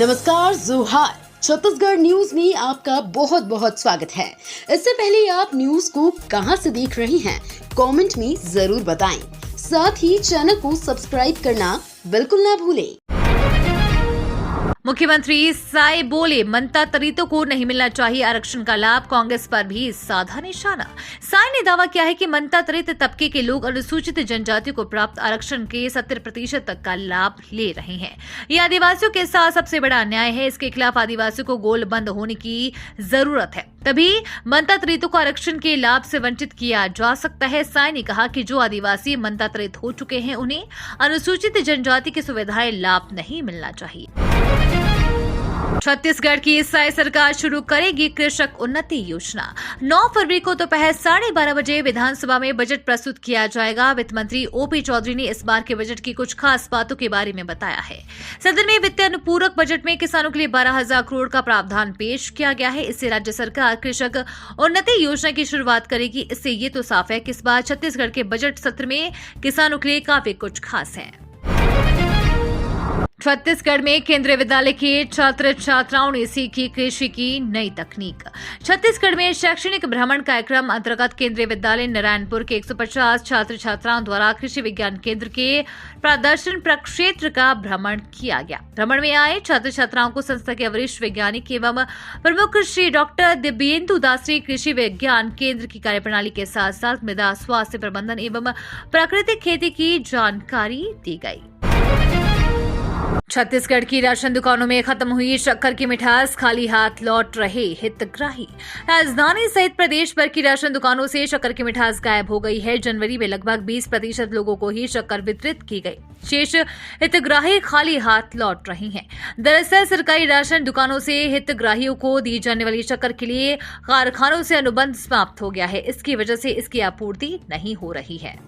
नमस्कार, जोहार। छत्तीसगढ़ न्यूज में आपका बहुत बहुत स्वागत है। इससे पहले आप न्यूज को कहां से देख रहे हैं, कमेंट में जरूर बताएं। साथ ही चैनल को सब्सक्राइब करना बिल्कुल ना भूलें। मुख्यमंत्री साय बोले, मनता तरीतों को नहीं मिलना चाहिए आरक्षण का लाभ, कांग्रेस पर भी साधा निशाना। साय ने दावा किया है कि मनता तरीत तबके के लोग अनुसूचित जनजाति को प्राप्त आरक्षण के 70% तक का लाभ ले रहे हैं। ये आदिवासियों के साथ सबसे बड़ा अन्याय है। इसके खिलाफ आदिवासियों को गोलबंद होने की जरूरत है, तभी मनता तरीतों को आरक्षण के लाभ से वंचित किया जा सकता है। साय ने कहा कि जो आदिवासी मनता तरीत हो चुके हैं, उन्हें अनुसूचित जनजाति की सुविधाएं लाभ नहीं मिलना चाहिए। छत्तीसगढ़ की साय सरकार शुरू करेगी कृषक उन्नति योजना। 9 फरवरी को दोपहर 12:30 बजे विधानसभा में बजट प्रस्तुत किया जाएगा। वित्त मंत्री ओपी चौधरी ने इस बार के बजट की कुछ खास बातों के बारे में बताया है। सदन में वित्तीय अनुपूरक बजट में किसानों के लिए 12,000 करोड़ का प्रावधान पेश किया गया है। इससे राज्य सरकार कृषक उन्नति योजना की शुरुआत करेगी। इससे ये तो साफ है कि इस बार छत्तीसगढ़ के बजट सत्र में किसानों के लिए काफी कुछ खास है। छत्तीसगढ़ में केंद्रीय विद्यालय के छात्र छात्राओं ने सीखी कृषि की नई तकनीक। छत्तीसगढ़ में शैक्षणिक भ्रमण कार्यक्रम अंतर्गत केंद्रीय विद्यालय नारायणपुर के 150 छात्र छात्राओं द्वारा कृषि विज्ञान केंद्र के प्रदर्शन प्रक्षेत्र का भ्रमण किया गया। भ्रमण में आए छात्र छात्राओं को संस्था के वरिष्ठ वैज्ञानिक एवं प्रमुख श्री डॉक्टर दिव्येंदु दास ने कृषि विज्ञान केंद्र की कार्यप्रणाली के साथ साथ मृदा स्वास्थ्य प्रबंधन एवं प्राकृतिक खेती की जानकारी दी गई। छत्तीसगढ़ की राशन दुकानों में खत्म हुई शक्कर की मिठास, खाली हाथ लौट रहे हितग्राही। राजधानी सहित प्रदेश भर की राशन दुकानों से शक्कर की मिठास गायब हो गई है। जनवरी में लगभग 20% लोगों को ही शक्कर वितरित की गई। शेष हितग्राही खाली हाथ लौट रहे हैं। दरअसल सरकारी राशन दुकानों से हितग्राहियों को दी जाने वाली शक्कर के लिए कारखानों से अनुबंध समाप्त हो गया है। इसकी वजह से इसकी आपूर्ति नहीं हो रही है।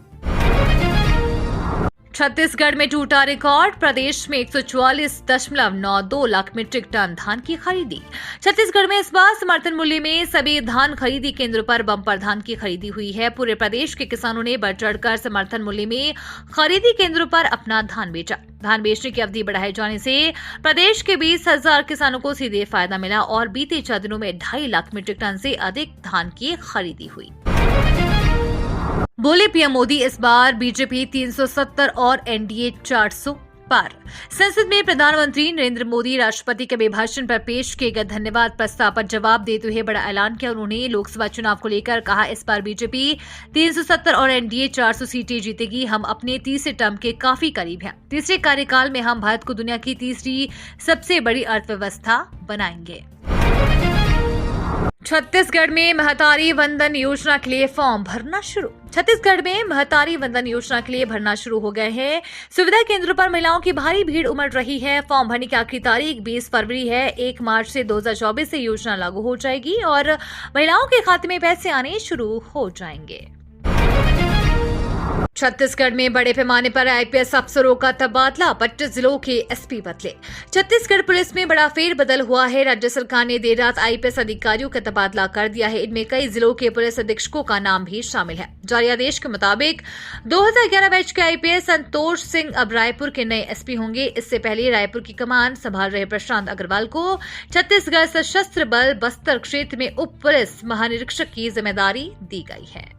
छत्तीसगढ़ में टूटा रिकॉर्ड, प्रदेश में 144.92 लाख मीट्रिक टन धान की खरीदी। छत्तीसगढ़ में इस बार समर्थन मूल्य में सभी धान खरीदी केंद्रों पर बम्पर धान की खरीदी हुई है। पूरे प्रदेश के किसानों ने बढ़ चढ़कर समर्थन मूल्य में खरीदी केंद्रों पर अपना धान बेचा। धान बेचने की अवधि बढ़ाए जाने से प्रदेश के 20,000 किसानों को सीधे फायदा मिला और बीते 4 दिनों में 2.5 लाख मीट्रिक टन से अधिक धान की खरीदी हुई। बोले पीएम मोदी, इस बार बीजेपी 370 और एनडीए 400 पार। संसद में प्रधानमंत्री नरेंद्र मोदी राष्ट्रपति के अभिभाषण पर पेश किए गए धन्यवाद प्रस्ताव पर जवाब देते हुए बड़ा ऐलान किया। उन्होंने लोकसभा चुनाव को लेकर कहा, इस बार बीजेपी 370 और एनडीए 400 सीटें जीतेगी। हम अपने तीसरे टर्म के काफी करीब हैं। तीसरे कार्यकाल में हम भारत को दुनिया की तीसरी सबसे बड़ी अर्थव्यवस्था बनाएंगे। छत्तीसगढ़ में महतारी वंदन योजना के लिए फॉर्म भरना शुरू। छत्तीसगढ़ में महतारी वंदन योजना के लिए भरना शुरू हो गए हैं। सुविधा केंद्रों पर महिलाओं की भारी भीड़ उमड़ रही है। फॉर्म भरने की आखिरी तारीख 20 फरवरी है। 1 मार्च से 2024 से योजना लागू हो जाएगी और महिलाओं के खाते में पैसे आने शुरू हो जाएंगे। छत्तीसगढ़ में बड़े पैमाने पर आईपीएस अफसरों का तबादला, 25 जिलों के एसपी बदले। छत्तीसगढ़ पुलिस में बड़ा फेरबदल हुआ है। राज्य सरकार ने देर रात आईपीएस अधिकारियों का तबादला कर दिया है। इनमें कई जिलों के पुलिस अधीक्षकों का नाम भी शामिल है। जारी आदेश के मुताबिक 2011 बैच के आईपीएस संतोष सिंह अब रायपुर के नए एसपी होंगे। इससे पहले रायपुर की कमान संभाल रहे प्रशांत अग्रवाल को छत्तीसगढ़ सशस्त्र बल बस्तर क्षेत्र में उप पुलिस महानिरीक्षक की जिम्मेदारी दी गई है।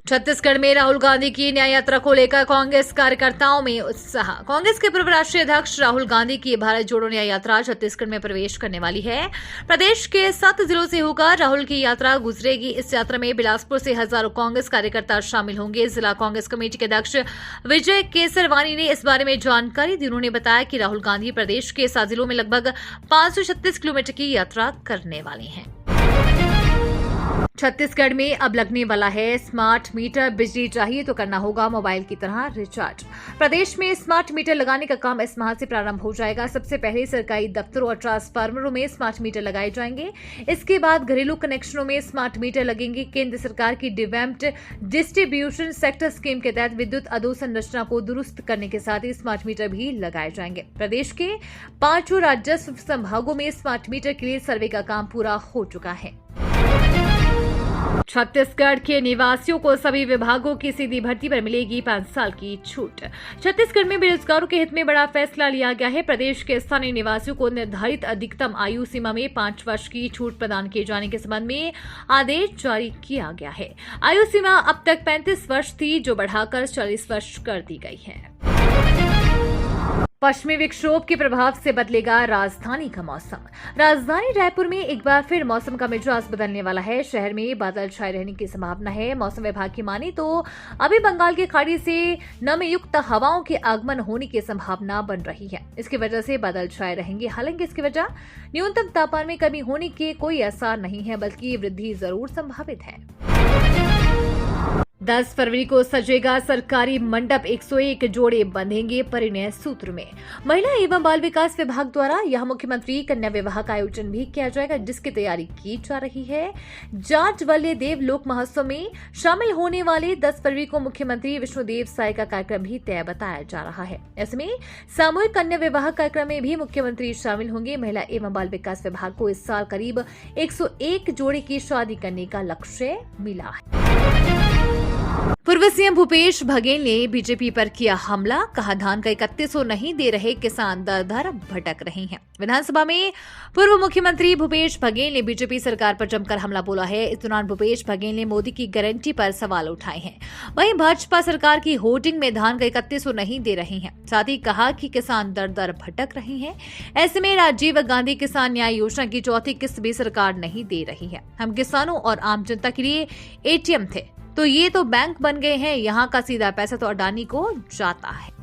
छत्तीसगढ़ में राहुल गांधी की न्याय यात्रा को लेकर कांग्रेस कार्यकर्ताओं में उत्साह। कांग्रेस के पूर्व राष्ट्रीय अध्यक्ष राहुल गांधी की भारत जोड़ो न्याय यात्रा छत्तीसगढ़ में प्रवेश करने वाली है। प्रदेश के 7 जिलों से होकर राहुल की यात्रा गुजरेगी। इस यात्रा में बिलासपुर से हजारों कांग्रेस कार्यकर्ता शामिल होंगे। जिला कांग्रेस कमेटी के अध्यक्ष विजय केसरवानी ने इस बारे में जानकारी दी। उन्होंने बताया कि राहुल गांधी प्रदेश के 7 जिलों में लगभग 536 किलोमीटर की यात्रा करने वाले हैं। छत्तीसगढ़ में अब लगने वाला है स्मार्ट मीटर। बिजली चाहिए तो करना होगा मोबाइल की तरह रिचार्ज। प्रदेश में स्मार्ट मीटर लगाने का काम इस माह से प्रारंभ हो जाएगा। सबसे पहले सरकारी दफ्तरों और ट्रांसफार्मरों में स्मार्ट मीटर लगाए जाएंगे। इसके बाद घरेलू कनेक्शनों में स्मार्ट मीटर लगेंगे। केंद्र सरकार की डिवेम्प्ड डिस्ट्रीब्यूशन सेक्टर स्कीम के तहत विद्युत अधोसंरचना को दुरुस्त करने के साथ ही स्मार्ट मीटर भी लगाए जाएंगे। प्रदेश के 5 राजस्व संभागों में स्मार्ट मीटर के लिए सर्वे का काम पूरा हो चुका है। छत्तीसगढ़ के निवासियों को सभी विभागों की सीधी भर्ती पर मिलेगी 5 साल की छूट। छत्तीसगढ़ में बेरोजगारों के हित में बड़ा फैसला लिया गया है। प्रदेश के स्थानीय निवासियों को निर्धारित अधिकतम आयु सीमा में 5 वर्ष की छूट प्रदान किए जाने के संबंध में आदेश जारी किया गया है। आयु सीमा अब तक 35 वर्ष थी, जो बढ़ाकर 40 वर्ष कर दी गई है। पश्चिमी विक्षोभ के प्रभाव से बदलेगा राजधानी का मौसम। राजधानी रायपुर में एक बार फिर मौसम का मिजाज बदलने वाला है। शहर में बादल छाए रहने की संभावना है। मौसम विभाग की माने तो अभी बंगाल की खाड़ी से नमयुक्त हवाओं के आगमन होने की संभावना बन रही है। इसकी वजह से बादल छाए रहेंगे। हालांकि इसकी वजह न्यूनतम तापमान में कमी होने के कोई आसार नहीं है, बल्कि वृद्धि जरूर संभावित है। 10 फरवरी को सजेगा सरकारी मंडप, 101 जोड़े बंधेंगे परिणय सूत्र में। महिला एवं बाल विकास विभाग द्वारा यह मुख्यमंत्री कन्या विवाह का आयोजन भी किया जाएगा, जिसकी तैयारी की जा रही है। जाट वल्लभ देव लोक महोत्सव में शामिल होने वाले 10 फरवरी को मुख्यमंत्री विष्णुदेव साय का कार्यक्रम भी तय बताया जा रहा है। ऐसे में सामूहिक कन्या विवाह कार्यक्रम में भी मुख्यमंत्री शामिल होंगे। महिला एवं बाल विकास विभाग को इस साल करीब 101 जोड़े की शादी करने का लक्ष्य मिला है। पूर्व सीएम भूपेश बघेल ने बीजेपी पर किया हमला, कहा धान का 3100 नहीं दे रहे किसान दर दर भटक रहे हैं। विधानसभा में पूर्व मुख्यमंत्री भूपेश बघेल ने बीजेपी सरकार पर जमकर हमला बोला है। इस दौरान भूपेश बघेल ने मोदी की गारंटी पर सवाल उठाए हैं। वहीं भाजपा सरकार की होर्डिंग में धान का 3100 नहीं दे रहे हैं। साथ ही कहा कि किसान दर दर भटक रहे हैं। ऐसे में राजीव गांधी किसान न्याय योजना की चौथी किस्त भी सरकार नहीं दे रही है। हम किसानों और आम जनता के लिए एटीएम थे, तो ये तो बैंक बन गए हैं। यहाँ का सीधा पैसा तो अडानी को जाता है।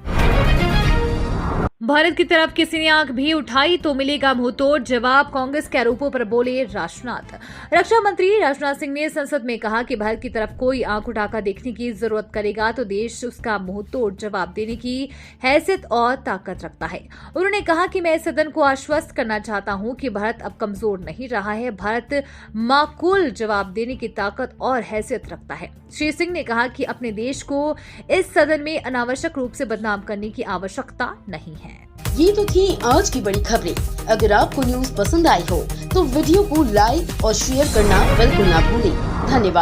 भारत की तरफ किसी ने आंख भी उठाई तो मिलेगा मुंहतोड़ जवाब, कांग्रेस के आरोपों पर बोले राजनाथ। रक्षा मंत्री राजनाथ सिंह ने संसद में कहा कि भारत की तरफ कोई आंख उठाकर देखने की जरूरत करेगा तो देश उसका मुंहतोड़ जवाब देने की हैसियत और ताकत रखता है। उन्होंने कहा कि मैं सदन को आश्वस्त करना चाहता हूं कि भारत अब कमजोर नहीं रहा है। भारत माकूल जवाब देने की ताकत और हैसियत रखता है। श्री सिंह ने कहा कि अपने देश को इस सदन में अनावश्यक रूप से बदनाम करने की आवश्यकता नहीं है। ये तो थी आज की बड़ी खबरें। अगर आपको न्यूज पसंद आई हो तो वीडियो को लाइक और शेयर करना बिल्कुल ना भूलें। धन्यवाद।